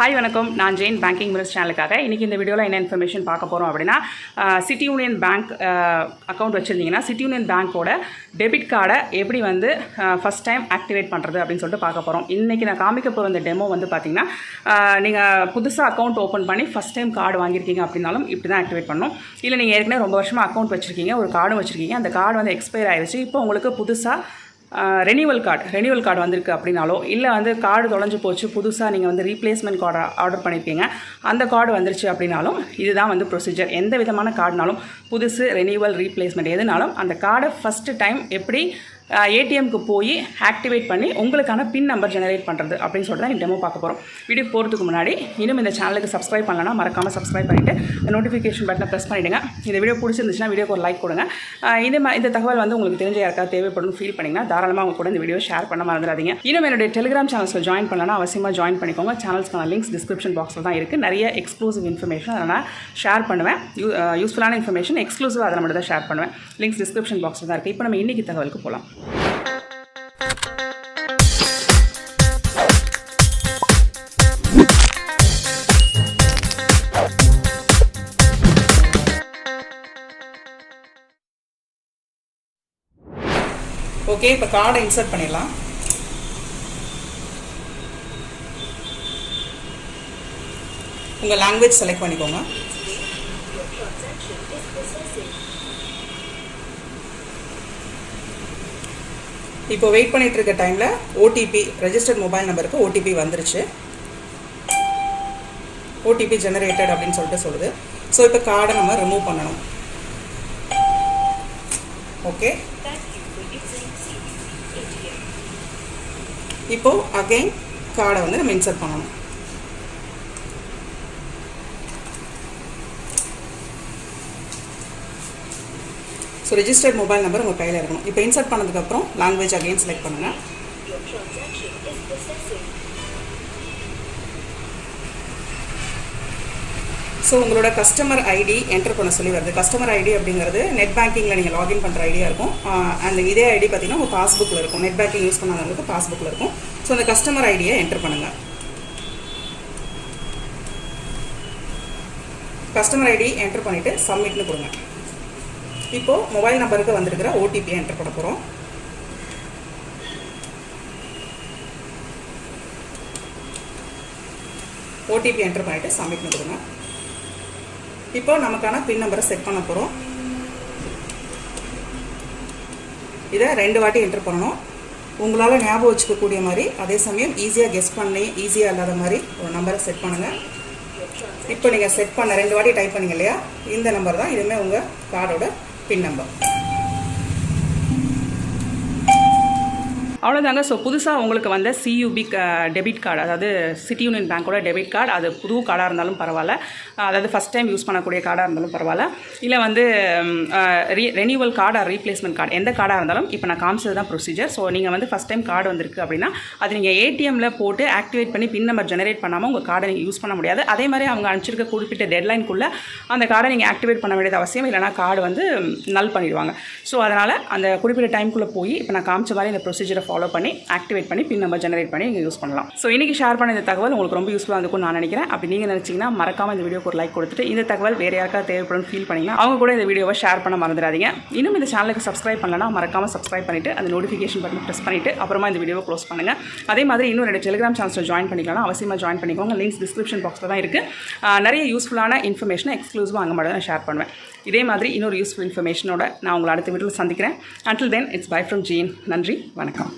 Hi வணக்கம், நான் Jain banking மினிஸ்ட் சேனலுக்காக இன்றைக்கி இந்த வீடியோவில் என்ன இன்ஃபர்மேஷன் பார்க்க போகிறோம் அப்படின்னா, சிட்டி யூனியன் பேங்க் அக்கௌண்ட் வச்சுருந்தீங்கன்னா சிட்டி யூனியன் பேங்க்கோட டெபிட் கார்டை எப்படி வந்து ஃபஸ்ட் டைம் ஆக்டிவேட் பண்ணுறது அப்படின்னு சொல்லிட்டு பார்க்க போகிறோம். இன்றைக்கி நான் காமிக்க போகிற இந்த டெமோ வந்து பார்த்திங்கன்னா, நீங்கள் புதுசாக அக்கௌண்ட் ஓப்பன் பண்ணி ஃபஸ்ட் டைம் கார்டு வாங்கியிருக்கீங்க அப்படின்னாலும் இப்படி தான் ஆக்டிவேட் பண்ணணும். இல்லை நீங்கள் ஏற்கனவே ரொம்ப வருஷமாக அக்கௌண்ட் வச்சுருக்கீங்க, ஒரு கார்டும் வச்சுருக்கீங்க, அந்த கார்டு வந்து எக்ஸ்பயர் ஆகிடுச்சு, இப்போ உங்களுக்கு புதுசாக ரெனியூவல் கார்டு வந்திருக்கு அப்படின்னாலோ, இல்லை வந்து கார்டு தொலைஞ்சு போச்சு, புதுசாக நீங்கள் வந்து ரீப்ளேஸ்மெண்ட் கார்டு ஆர்டர் பண்ணியிருப்பீங்க, அந்த கார்டு வந்துருச்சு அப்படின்னாலும் இதுதான் வந்து ப்ரொசீஜர். எந்த விதமான கார்டுனாலும், புதுசு, ரெனியூவல், ரீப்ளேஸ்மெண்ட் எதுனாலும் அந்த கார்டை ஃபஸ்ட்டு டைம் எப்படி ஏடிஎம்க்கு போய் ஆக்டிவேட் பண்ணி உங்களுக்கான பின் நம்பர் ஜெனரேட் பண்ணுறது அப்படின்னு சொல்லிட்டு தான் இந்த டெமோ பார்க்க போகிறோம். வீடியோ போகிறதுக்கு முன்னாடி இன்னும் இந்த சேனலுக்கு சப்ஸ்கிரைப் பண்ணலன்னா மறக்காமல் சப்ஸ்கிரைப் பண்ணிவிட்டு நோட்டிஃபிகேஷன் பட்டனை ப்ரெஸ் பண்ணிவிடுங்க. இந்த வீடியோ பிடிச்சிருந்துச்சுன்னா வீடியோக்கு ஒரு லைக் கொடுங்க. இந்த தகவல் வந்து உங்களுக்கு தெரிஞ்ச யாருக்காவது தேவைப்படும் ஃபீல் பண்ணிங்கன்னா தாராளமாக அவங்க கூட இந்த வீடியோ ஷேர் பண்ண மறந்துடாதீங்க. இன்னும் என்னுடைய டெலிகிராம் சேனல்ஸில் ஜாயின் பண்ணலன்னா அவசியமாக ஜாயின் பண்ணிக்கோங்க. சேனல்ஸ்க்கான லிங்க்ஸ் டிஸ்கிரிப்ஷன் பாக்ஸில் தான் இருக்குது. நிறைய எக்ஸ்க்ளூசிவ் இன்ஃபர்மேஷன் அதை நான் ஷேர் பண்ணுவேன். யூஸ்ஃபுல்லான இன்ஃபர்மேஷன் எக்ஸ்க்ளூசிவாக அதில் மட்டும் தான் ஷேர் பண்ணுவேன். லிங்க்ஸ் டிஸ்கிரிப்ஷன் பாக்ஸில் தான் இருக்குது. இப்போ நம்ம இன்றைக்கி தகவலுக்கு போகலாம். ஓகே, இப்போ கார்டை இன்சர்ட் பண்ணிடலாம். உங்கள் லாங்குவேஜ் செலக்ட் பண்ணிக்கோங்க. இப்போ வெயிட் பண்ணிட்டு இருக்க டைமில் ஓடிபி, ரெஜிஸ்டர்ட் மொபைல் நம்பருக்கு ஓடிபி வந்துருச்சு. ஓடிபி ஜெனரேட்டட் அப்படின்னு சொல்லிட்டு சொல்லுது. ஸோ இப்போ கார்டை நம்ம ரிமூவ் பண்ணணும். ஓகே, இப்போ அகைன் கார்டை வந்து நம்ம இன்சர்ட் பண்ணணும். ஸோ ரெஜிஸ்டர்ட் மொபைல் நம்பர் உங்கள் கையில் இருக்கணும். இப்போ இன்சர்ட் பண்ணதுக்கப்புறம் லாங்குவேஜ் அகைன் செலக்ட் பண்ணுங்கள். ஸோ உங்களோட கஸ்டமர் ஐடி என்டர் பண்ண சொல்லி வருது. கஸ்டமர் ஐடி அப்படிங்கிறது நெட் பேங்கிங்கில் நீங்கள் லாகின் பண்ணுற ஐடியா இருக்கும். அந்த இதே ஐடி பார்த்தீங்கன்னா உங்கள் பாஸ்புக்கில் இருக்கும். நெட் பேங்கிங் யூஸ் பண்ணாதவங்களுக்கு பாஸ்புக்கில் இருக்கும். ஸோ அந்த கஸ்டமர் ஐடியை என்டர் பண்ணுங்கள். கஸ்டமர் ஐடி என்டர் பண்ணிவிட்டு சப்மிட்னு கொடுங்க. இப்போது மொபைல் நம்பருக்கு வந்திருக்கிற ஓடிபியை என்டர் பண்ண போகிறோம். ஓடிபி என்டர் பண்ணிவிட்டு சப்மிட்னு கொடுங்க. இப்போ நமக்கான பின் நம்பரை செட் பண்ண போகிறோம். இதை 2 வாட்டி என்டர் பண்ணணும். உங்களால் ஞாபகம் வச்சுக்கக்கூடிய மாதிரி, அதே சமயம் ஈஸியாக கெஸ் பண்ணி ஈஸியாக இல்லாத மாதிரி ஒரு நம்பரை செட் பண்ணுங்கள். இப்போ நீங்கள் செட் பண்ண 2 வாட்டி டைப் பண்ணிங்க இல்லையா, இந்த நம்பர் தான் இதுவுமே உங்கள் கார்டோட பின் நம்பர். அவ்வளோதாங்க. ஸோ புதுசாக உங்களுக்கு வந்து சியூபி டெபிட் கார்டு, அதாவது சிட்டி யூனியன் பேங்க்கோட டெபிட் கார்டு, அது புது கார்டாக இருந்தாலும் பரவாயில்ல, அதாவது ஃபஸ்ட் டைம் யூஸ் பண்ணக்கூடிய கார்டாக இருந்தாலும் பரவாயில்ல, இல்லை வந்து renewal card or replacement card, எந்த கார்டாக இருந்தாலும் இப்போ நான் காமிச்சது தான் ப்ரொசீஜர். ஸோ நீங்கள் வந்து ஃபஸ்ட் டைம் கார்டு வந்திருக்கு அப்படின்னா அது நீங்கள் ஏடிஎம்மில் போட்டு ஆக்டிவேட் பண்ணி பின் நம்பர் ஜெனரேட் பண்ணாமல் உங்கள் கார்டை நீங்கள் யூஸ் பண்ண முடியாது. அதே மாதிரி அவங்க அனுப்பிச்சிருக்க குறிப்பிட்ட டெட்லைனுக்குள்ளே அந்த கார்டை நீங்கள் ஆக்டிவேட் பண்ண வேண்டியது அவசியம், இல்லைனா கார்டு வந்து நல் பண்ணிடுவாங்க. ஸோ அதனால் அந்த குறிப்பிட்ட டைமுக்குள்ளே போய் இப்போ நான் காமிச்ச மாதிரி இந்த ப்ரொசீஜரை ஃபாலோ பண்ணி ஆக்டிவேட் பண்ணி பின் நம்பர் ஜெனரேட் பண்ணி நீங்கள் யூஸ் பண்ணலாம். ஸோ இன்றைக்கி ஷேர் பண்ண இந்த தகவல் உங்களுக்கு ரொம்ப யூஸ்ஃபுல்லாக இருக்கும்னு நான் நினைக்கிறேன். அப்படி நீங்கள் நினச்சிங்கன்னா மறக்காமல் இந்த வீடியோக்கு ஒரு லைக் கொடுத்துட்டு, இந்த தகவல் வேறு யாருக்காவது தேவைப்படும் ஃபீல் பண்ணிங்கன்னா அவங்க கூட இந்த வீடியோவை ஷேர் பண்ண மறந்துடாதீங்க. இன்னும் இந்த சேனலுக்கு சப்ஸ்கிரைப் பண்ணலன்னா மறக்காமல் சப்ஸ்கிரைப் பண்ணிவிட்டு அந்த நோட்டிஃபிகேஷன் பட்டன் ப்ரெஸ் பண்ணிவிட்டு அப்புறமா இந்த வீடியோவை க்ளோஸ் பண்ணுங்கள். அதே மாதிரி இன்னும் 2 டெலிகிராம் சேனல்ஸில் ஜாயின் பண்ணிக்கலாம். அவசியமாக ஜாயின் பண்ணிக்கோங்க. லிங்க்ஸ் டிஸ்கிரிப்ஷன் பாக்ஸில் தான் இருக்குது. நிறைய யூஸ்ஃபுல்லான இன்ஃபர்மேஷனை எக்ஸ்க்ளூசிவாக அங்கே மட்டும் நான் ஷேர் பண்ணுவேன். இதே மாதிரி இன்னொரு யூஸ்ஃபுல் இன்ஃபர்மேஷனோட நான் உங்களை அடுத்த வீடியோவில் சந்திக்கிறேன். Until then, it's bye from Jean. நன்றி, வணக்கம்.